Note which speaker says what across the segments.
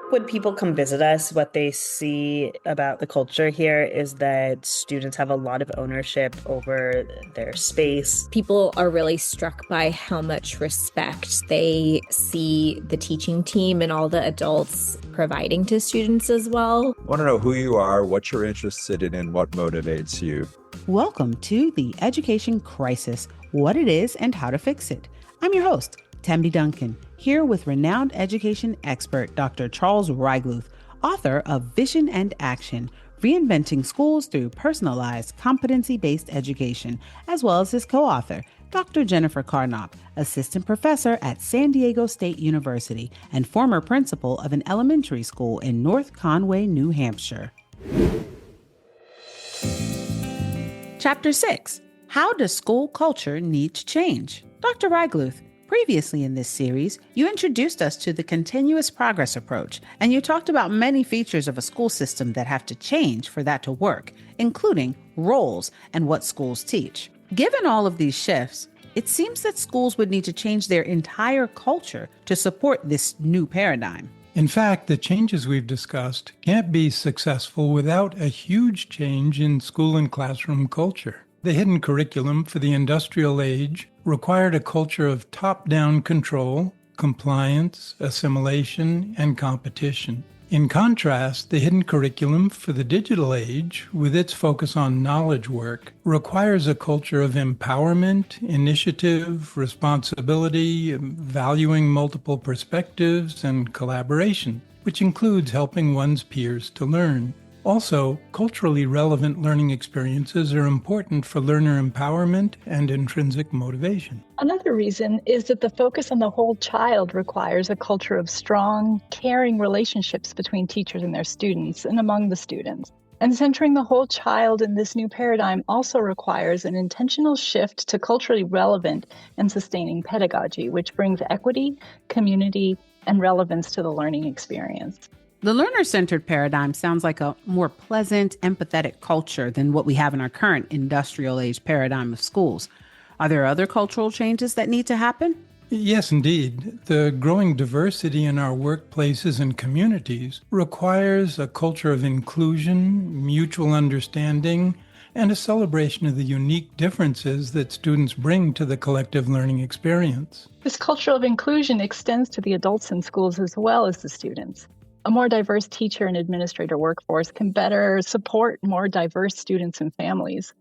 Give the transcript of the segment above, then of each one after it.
Speaker 1: When people come visit us, what they see about the culture here is that students have a lot of ownership over their space.
Speaker 2: People are really struck by how much respect they see the teaching team and all the adults providing to students as well.
Speaker 3: I want to know who you are, what you're interested in, and what motivates you.
Speaker 4: Welcome to the Education Crisis, what it is and how to fix it. I'm your host, Tammy Duncan, here with renowned education expert Dr. Charles Reigeluth, author of Vision and Action, Reinventing Schools Through Personalized Competency-Based Education, as well as his co-author, Dr. Jennifer Karnopp, assistant professor at San Diego State University and former principal of an elementary school in North Conway, New Hampshire. Chapter 6, How Does School Culture Need to Change? Dr. Reigeluth, previously in this series, you introduced us to the continuous progress approach, and you talked about many features of a school system that have to change for that to work, including roles and what schools teach. Given all of these shifts, it seems that schools would need to change their entire culture to support this new paradigm.
Speaker 5: In fact, the changes we've discussed can't be successful without a huge change in school and classroom culture. The hidden curriculum for the industrial age required a culture of top-down control, compliance, assimilation, and competition. In contrast, the hidden curriculum for the digital age, with its focus on knowledge work, requires a culture of empowerment, initiative, responsibility, valuing multiple perspectives, and collaboration, which includes helping one's peers to learn. Also, culturally relevant learning experiences are important for learner empowerment and intrinsic motivation.
Speaker 6: Another reason is that the focus on the whole child requires a culture of strong, caring relationships between teachers and their students and among the students. And centering the whole child in this new paradigm also requires an intentional shift to culturally relevant and sustaining pedagogy, which brings equity, community, and relevance to the learning experience.
Speaker 4: The learner-centered paradigm sounds like a more pleasant, empathetic culture than what we have in our current industrial age paradigm of schools. Are there other cultural changes that need to happen?
Speaker 5: Yes, indeed. The growing diversity in our workplaces and communities requires a culture of inclusion, mutual understanding, and a celebration of the unique differences that students bring to the collective learning experience.
Speaker 6: This culture of inclusion extends to the adults in schools as well as the students. A more diverse teacher and administrator workforce can better support more diverse students and families.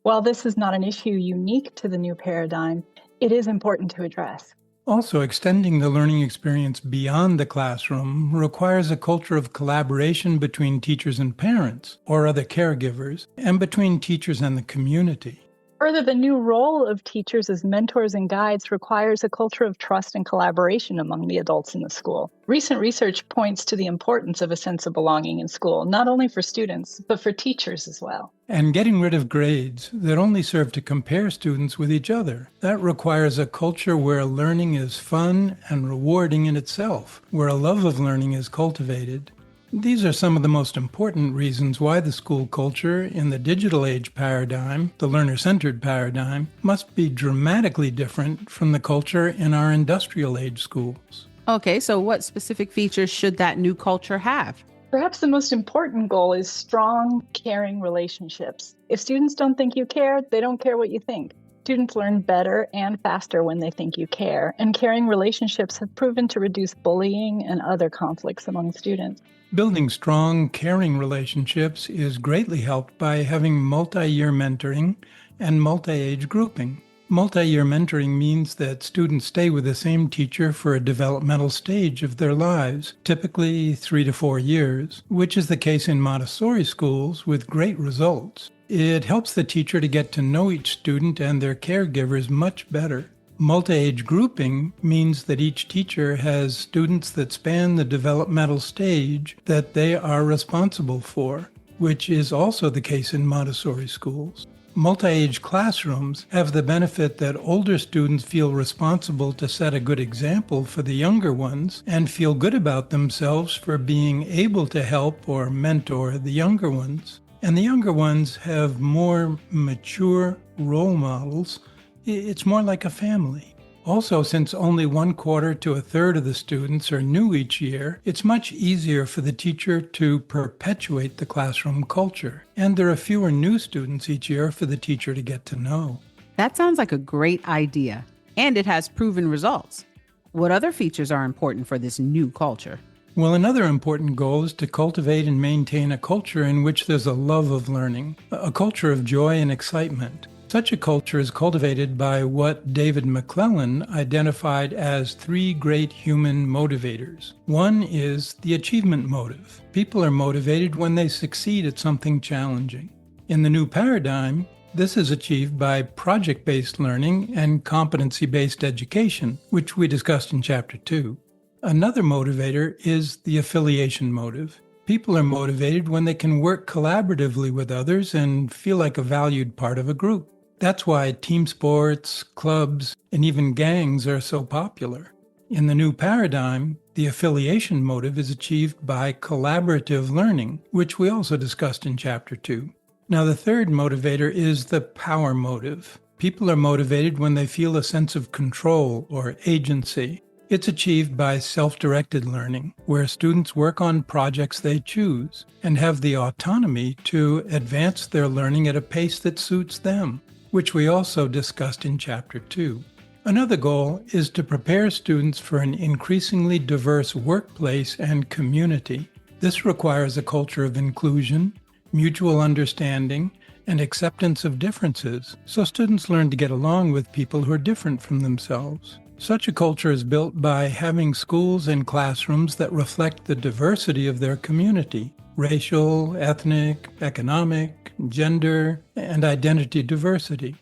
Speaker 6: While this is not an issue unique to the new paradigm, it is important to address.
Speaker 5: Also, extending the learning experience beyond the classroom requires a culture of collaboration between teachers and parents, or other caregivers, and between teachers and the community.
Speaker 6: Further, the new role of teachers as mentors and guides requires a culture of trust and collaboration among the adults in the school. Recent research points to the importance of a sense of belonging in school, not only for students, but for teachers as well.
Speaker 5: And getting rid of grades that only serve to compare students with each other. That requires a culture where learning is fun and rewarding in itself, where a love of learning is cultivated. These are some of the most important reasons why the school culture in the digital age paradigm, the learner-centered paradigm, must be dramatically different from the culture in our industrial age schools.
Speaker 4: Okay, so what specific features should that new culture have?
Speaker 6: Perhaps the most important goal is strong, caring relationships. If students don't think you care, they don't care what you think. Students learn better and faster when they think you care, and caring relationships have proven to reduce bullying and other conflicts among students.
Speaker 5: Building strong, caring relationships is greatly helped by having multi-year mentoring and multi-age grouping. Multi-year mentoring means that students stay with the same teacher for a developmental stage of their lives, typically 3 to 4 years, which is the case in Montessori schools with great results. It helps the teacher to get to know each student and their caregivers much better. Multi-age grouping means that each teacher has students that span the developmental stage that they are responsible for, which is also the case in Montessori schools. Multi-age classrooms have the benefit that older students feel responsible to set a good example for the younger ones and feel good about themselves for being able to help or mentor the younger ones. And the younger ones have more mature role models. It's more like a family. Also, since only 1/4 to a third of the students are new each year, it's much easier for the teacher to perpetuate the classroom culture. And there are fewer new students each year for the teacher to get to know.
Speaker 4: That sounds like a great idea, and it has proven results. What other features are important for this new culture?
Speaker 5: Well, another important goal is to cultivate and maintain a culture in which there's a love of learning, a culture of joy and excitement. Such a culture is cultivated by what David McClellan identified as 3 great human motivators. One is the achievement motive. People are motivated when they succeed at something challenging. In the new paradigm, this is achieved by project-based learning and competency-based education, which we discussed in Chapter 2. Another motivator is the affiliation motive. People are motivated when they can work collaboratively with others and feel like a valued part of a group. That's why team sports, clubs, and even gangs are so popular. In the new paradigm, the affiliation motive is achieved by collaborative learning, which we also discussed in Chapter 2. Now, the third motivator is the power motive. People are motivated when they feel a sense of control or agency. It's achieved by self-directed learning, where students work on projects they choose and have the autonomy to advance their learning at a pace that suits them, which we also discussed in Chapter 2. Another goal is to prepare students for an increasingly diverse workplace and community. This requires a culture of inclusion, mutual understanding, and acceptance of differences, so students learn to get along with people who are different from themselves. Such a culture is built by having schools and classrooms that reflect the diversity of their community: racial, ethnic, economic, gender, and identity diversity.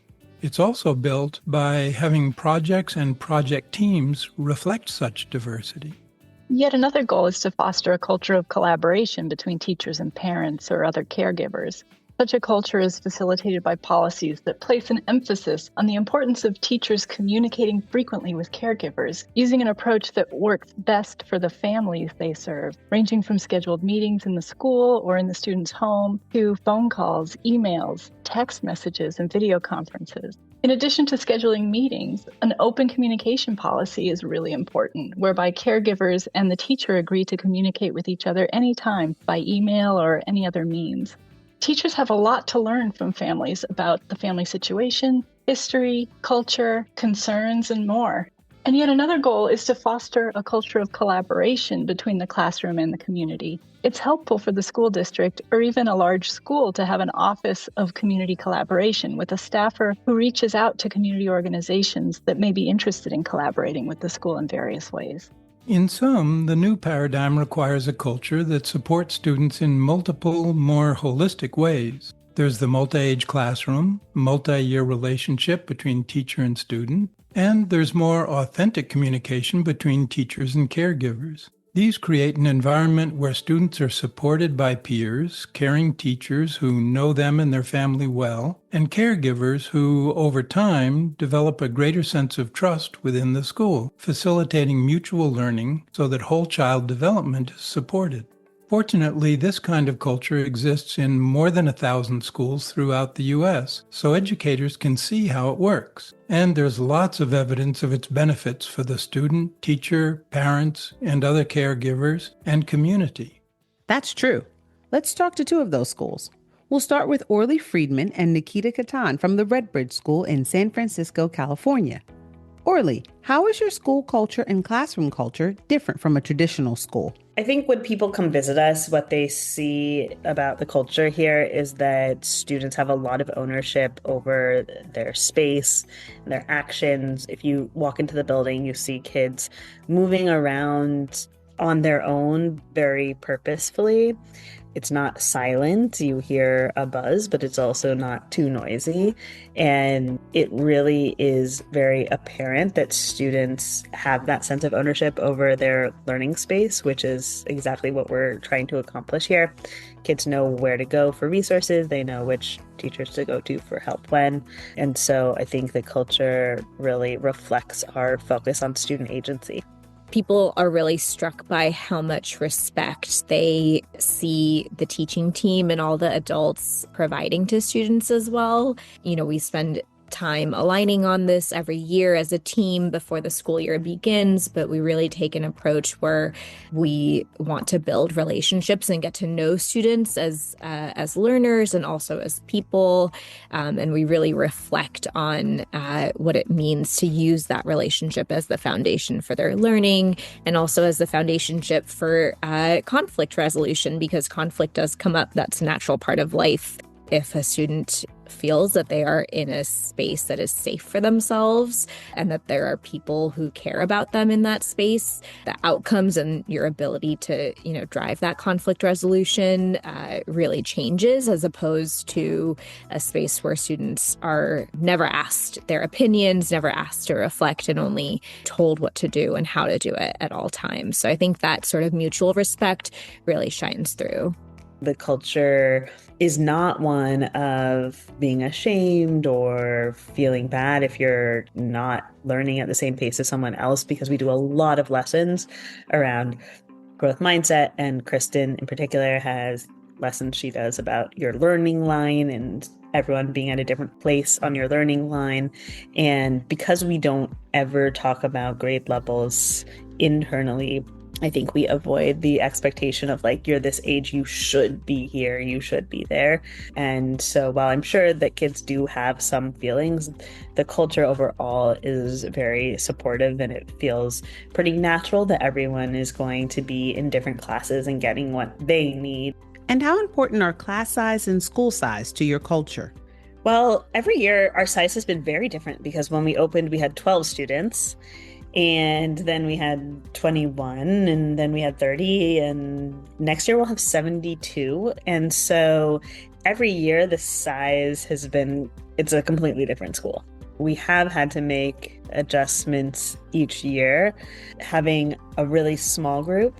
Speaker 5: It's also built by having projects and project teams reflect such diversity.
Speaker 6: Yet another goal is to foster a culture of collaboration between teachers and parents or other caregivers. Such a culture is facilitated by policies that place an emphasis on the importance of teachers communicating frequently with caregivers, using an approach that works best for the families they serve, ranging from scheduled meetings in the school or in the student's home to phone calls, emails, text messages, and video conferences. In addition to scheduling meetings, an open communication policy is really important, whereby caregivers and the teacher agree to communicate with each other anytime by email or any other means. Teachers have a lot to learn from families about the family situation, history, culture, concerns, and more. And yet another goal is to foster a culture of collaboration between the classroom and the community. It's helpful for the school district or even a large school to have an office of community collaboration with a staffer who reaches out to community organizations that may be interested in collaborating with the school in various ways.
Speaker 5: In sum, the new paradigm requires a culture that supports students in multiple, more holistic ways. There's the multi-age classroom, multi-year relationship between teacher and student, and there's more authentic communication between teachers and caregivers. These create an environment where students are supported by peers, caring teachers who know them and their family well, and caregivers who, over time, develop a greater sense of trust within the school, facilitating mutual learning so that whole child development is supported. Fortunately, this kind of culture exists in more than 1,000 schools throughout the U.S., so educators can see how it works. And there's lots of evidence of its benefits for the student, teacher, parents, and other caregivers, and community.
Speaker 4: That's true. Let's talk to 2 of those schools. We'll start with Orly Friedman and Nikita Katan from the Redbridge School in San Francisco, California. Orly, how is your school culture and classroom culture different from a traditional school?
Speaker 1: I think when people come visit us, what they see about the culture here is that students have a lot of ownership over their space and their actions. If you walk into the building, you see kids moving around on their own very purposefully. It's not silent. You hear a buzz, but it's also not too noisy. And it really is very apparent that students have that sense of ownership over their learning space, which is exactly what we're trying to accomplish here. Kids know where to go for resources. They know which teachers to go to for help when. And so I think the culture really reflects our focus on student agency.
Speaker 2: People are really struck by how much respect they see the teaching team and all the adults providing to students as well. You know, we spend time aligning on this every year as a team before the school year begins, but we really take an approach where we want to build relationships and get to know students as learners and also as people. And we really reflect on what it means to use that relationship as the foundation for their learning and also as the foundation for conflict resolution, because conflict does come up. That's a natural part of life. If a student feels that they are in a space that is safe for themselves and that there are people who care about them in that space, the outcomes and your ability to, drive that conflict resolution really changes, as opposed to a space where students are never asked their opinions, never asked to reflect, and only told what to do and how to do it at all times. So I think that sort of mutual respect really shines through.
Speaker 1: The culture is not one of being ashamed or feeling bad if you're not learning at the same pace as someone else, because we do a lot of lessons around growth mindset. And Kristen in particular has lessons she does about your learning line and everyone being at a different place on your learning line. And because we don't ever talk about grade levels internally, I think we avoid the expectation of you're this age, you should be here, you should be there. And so while I'm sure that kids do have some feelings, the culture overall is very supportive, and it feels pretty natural that everyone is going to be in different classes and getting what they need.
Speaker 4: And how important are class size and school size to your culture?
Speaker 1: Well, every year our size has been very different, because when we opened, we had 12 students. And then we had 21, and then we had 30, and next year we'll have 72. And so every year the size it's a completely different school. We have had to make adjustments each year. Having a really small group,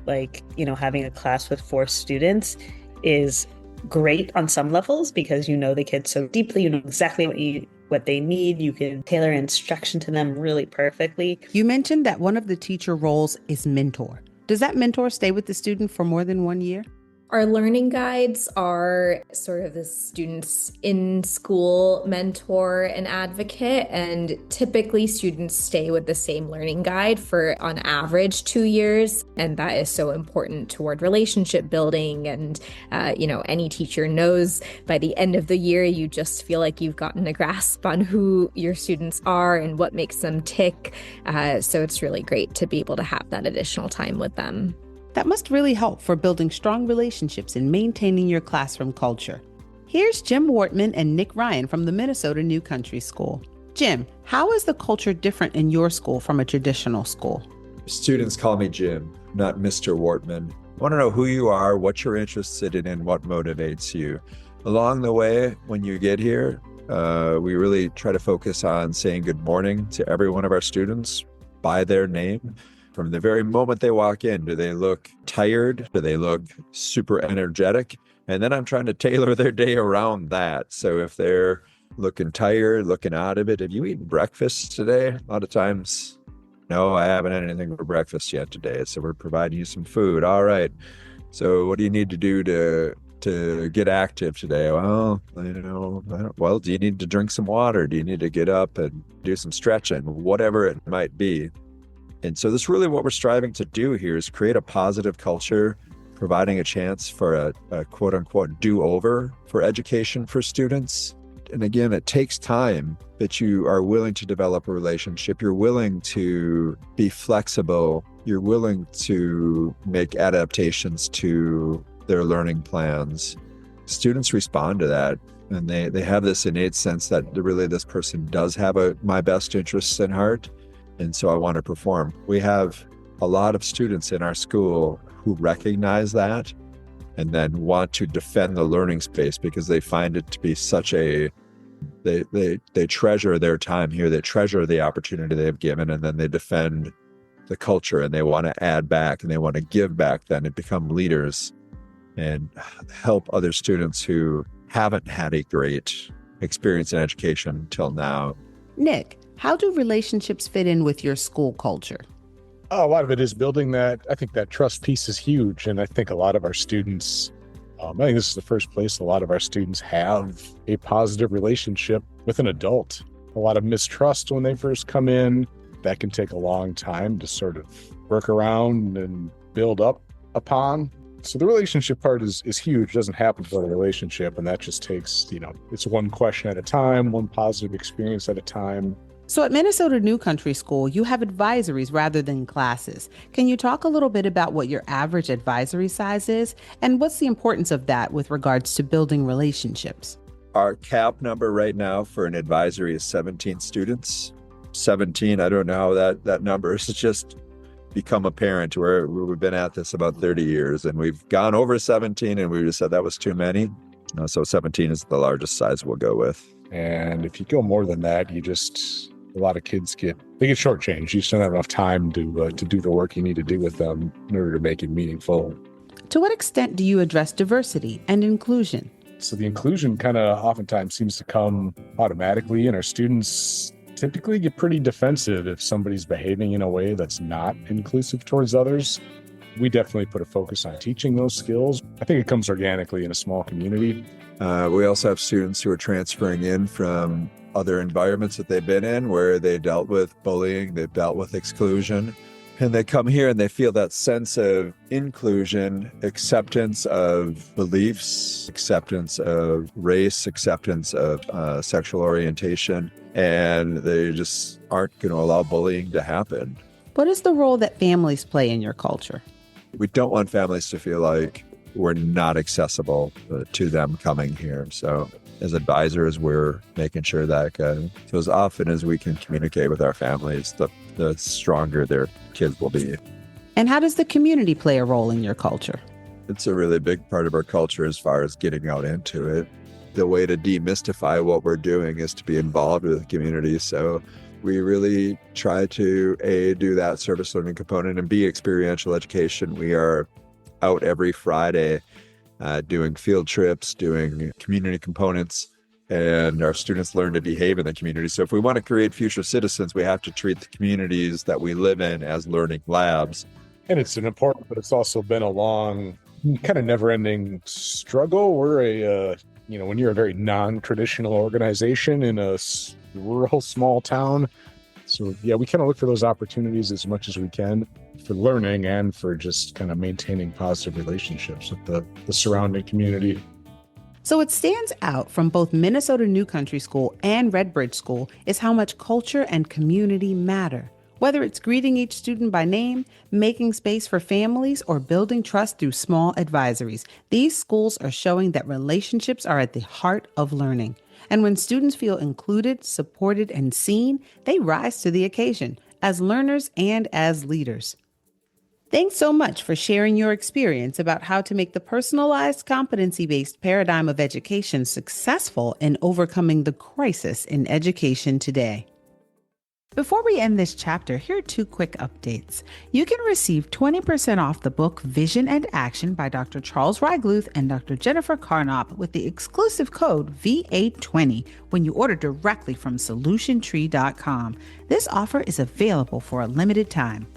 Speaker 1: having a class with 4 students is great on some levels, because the kids so deeply, exactly what they need. You can tailor instruction to them really perfectly.
Speaker 4: You mentioned that one of the teacher roles is mentor. Does that mentor stay with the student for more than 1 year?
Speaker 2: Our learning guides are sort of the student's in-school mentor and advocate, and typically students stay with the same learning guide for, on average, 2 years, and that is so important toward relationship building. And, any teacher knows by the end of the year, you just feel like you've gotten a grasp on who your students are and what makes them tick. So it's really great to be able to have that additional time with them.
Speaker 4: That must really help for building strong relationships and maintaining your classroom culture. Here's Jim Wortman and Nick Ryan from the Minnesota New Country School. Jim, how is the culture different in your school from a traditional school?
Speaker 3: Students call me Jim, not Mr. Wortman. I want to know who you are, what you're interested in, and what motivates you. Along the way, when you get here, we really try to focus on saying good morning to every one of our students by their name. From the very moment they walk in, do they look tired? Do they look super energetic? And then I'm trying to tailor their day around that. So if they're looking tired, looking out of it, have you eaten breakfast today? A lot of times, no, I haven't had anything for breakfast yet today. So we're providing you some food. All right. So what do you need to do to get active today? Well, do you need to drink some water? Do you need to get up and do some stretching? Whatever it might be. And so this really what we're striving to do here is create a positive culture, providing a chance for a quote unquote do-over for education for students. And again, it takes time, but you are willing to develop a relationship. You're willing to be flexible. You're willing to make adaptations to their learning plans. Students respond to that. And they have this innate sense that really this person does have my best interests in heart. And so I want to perform. We have a lot of students in our school who recognize that and then want to defend the learning space because they find it to be such they treasure their time here. They treasure the opportunity they've given, and then they defend the culture, and they want to add back and they want to give back then and become leaders and help other students who haven't had a great experience in education until now.
Speaker 4: Nick, how do relationships fit in with your school culture?
Speaker 7: A lot of it is building that. I think that trust piece is huge. And I think a lot of our students, I think this is the first place a lot of our students have a positive relationship with an adult. A lot of mistrust when they first come in. That can take a long time to sort of work around and build up upon. So the relationship part is huge. It doesn't happen for a relationship, and that just takes, it's one question at a time, one positive experience at a time.
Speaker 4: So at Minnesota New Country School, you have advisories rather than classes. Can you talk a little bit about what your average advisory size is, and what's the importance of that with regards to building relationships?
Speaker 3: Our cap number right now for an advisory is 17 students. 17, I don't know how that number has just become apparent. We've been at this about 30 years, and we've gone over 17, and we just said that was too many. So 17 is the largest size we'll go with.
Speaker 7: And if you go more than that, a lot of kids get shortchanged. You just don't have enough time to do the work you need to do with them in order to make it meaningful.
Speaker 4: To what extent do you address diversity and inclusion?
Speaker 7: So the inclusion kind of oftentimes seems to come automatically, and our students typically get pretty defensive if somebody's behaving in a way that's not inclusive towards others. We definitely put a focus on teaching those skills. I think it comes organically in a small community.
Speaker 3: We also have students who are transferring in from other environments that they've been in where they dealt with bullying, they've dealt with exclusion, and they come here and they feel that sense of inclusion, acceptance of beliefs, acceptance of race, acceptance of sexual orientation, and they just aren't going to allow bullying to happen.
Speaker 4: What is the role that families play in your culture?
Speaker 3: We don't want families to feel like we're not accessible to them coming here. So as advisors, we're making sure that so as often as we can communicate with our families, the stronger their kids will be.
Speaker 4: And how does the community play a role in your culture?
Speaker 3: It's a really big part of our culture as far as getting out into it. The way to demystify what we're doing is to be involved with the community. So we really try to do that service learning component and B, experiential education. We are out every Friday doing field trips, doing community components, and our students learn to behave in the community. So if we want to create future citizens, we have to treat the communities that we live in as learning labs.
Speaker 7: And it's an important, but it's also been a long, kind of never-ending struggle. We're when you're a very non-traditional organization in a rural small town. So yeah, we kind of look for those opportunities as much as we can for learning and for just kind of maintaining positive relationships with the surrounding community.
Speaker 4: So what stands out from both Minnesota New Country School and Redbridge School is how much culture and community matter. Whether it's greeting each student by name, making space for families, or building trust through small advisories, these schools are showing that relationships are at the heart of learning. And when students feel included, supported, and seen, they rise to the occasion as learners and as leaders. Thanks so much for sharing your experience about how to make the personalized, competency-based paradigm of education successful in overcoming the crisis in education today. Before we end this chapter, here are 2 quick updates. You can receive 20% off the book Vision and Action by Dr. Charles Reigeluth and Dr. Jennifer Karnopp with the exclusive code VA20 when you order directly from solutiontree.com. This offer is available for a limited time.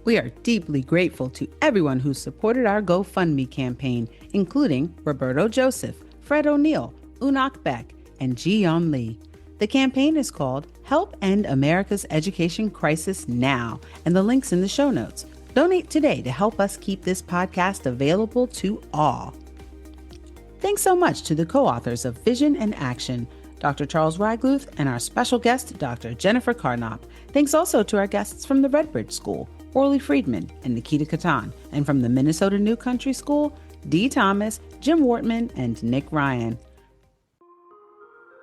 Speaker 4: We are deeply grateful to everyone who supported our GoFundMe campaign, including Roberto Joseph, Fred O'Neill, Unak Beck, and Ji-Yeon Lee. The campaign is called Help End America's Education Crisis Now, and the link's in the show notes. Donate today to help us keep this podcast available to all. Thanks so much to the co-authors of Vision and Action, Dr. Charles Reigeluth and our special guest, Dr. Jennifer Karnopp. Thanks also to our guests from the Redbridge School, Orly Friedman and Nikita Katan, and from the Minnesota New Country School, Dee Thomas, Jim Wortman, and Nick Ryan.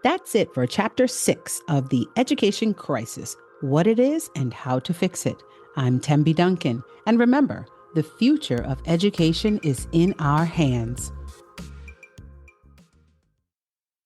Speaker 4: That's it for Chapter 6 of The Education Crisis, What It Is and How to Fix It. I'm Tembi Duncan, and remember, the future of education is in our hands.